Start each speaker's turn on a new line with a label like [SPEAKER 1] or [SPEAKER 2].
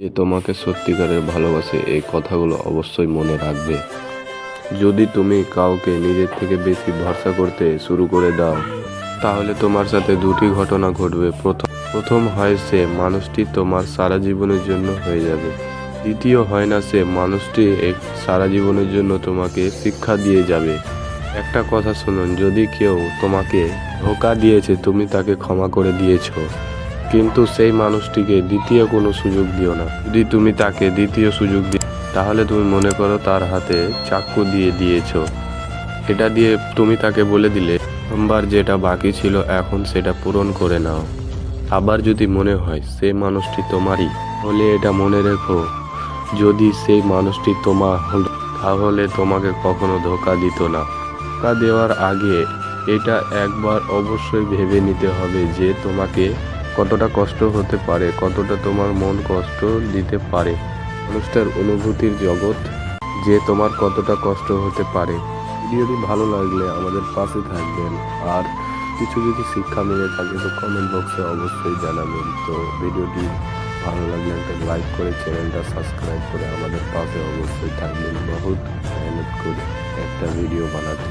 [SPEAKER 1] যে তোমাকে সত্যিকারের ভালোবাসে এই কথাগুলো অবশ্যই মনে রাখবে। যদি তুমি কাউকে নিজের থেকে বেশি ভরসা করতে শুরু করে দাও, তাহলে তোমার সাথে দুটি ঘটনা ঘটবে। প্রথম হয় সে মানুষটি তোমার সারা জীবনের জন্য হয়ে যাবে। দ্বিতীয় হয় না, সে মানুষটি সারা জীবনের জন্য তোমাকে শিক্ষা দিয়ে যাবে। একটা কথা শুনুন, যদি কেউ তোমাকে ধোঁকা দিয়েছে, তুমি তাকে ক্ষমা করে দিয়েছো, কিন্তু সেই মানুষটিকে দ্বিতীয় কোনো সুযোগ দিও না। যদি তুমি তাকে দ্বিতীয় সুযোগ দিও, তাহলে তুমি মনে করো তার হাতে চাকু দিয়ে দিয়েছো। এটা দিয়ে তুমি তাকে বলে দিলে প্রথমবার যেটা বাকি ছিল এখন সেটা পূরণ করে নাও। আবার যদি মনে হয় সেই মানুষটি তোমারই, তাহলে এটা মনে রেখো, যদি সেই মানুষটি তোমার হলো, তাহলে তোমাকে কখনো ধোঁকা দিত না। ধোঁকা দেওয়ার আগে এটা একবার অবশ্যই ভেবে নিতে হবে যে তোমাকে কতটা কষ্ট হতে পারে, কতটা তোমার মন কষ্ট দিতে পারে। মানুষটার অনুভূতির জগৎ, যে তোমার কতটা কষ্ট হতে পারে। ভিডিওটি ভালো লাগলে আমাদের পাশে থাকবেন, আর কিছু যদি শিক্ষা মিলে থাকে তো কমেন্ট বক্সে অবশ্যই জানাবেন। তো ভিডিওটি ভালো লাগলে একটা লাইক করে চ্যানেলটা সাবস্ক্রাইব করে আমাদের পাশে অবশ্যই থাকবেন। বহুত মেহনত করে একটা ভিডিও বানাতে।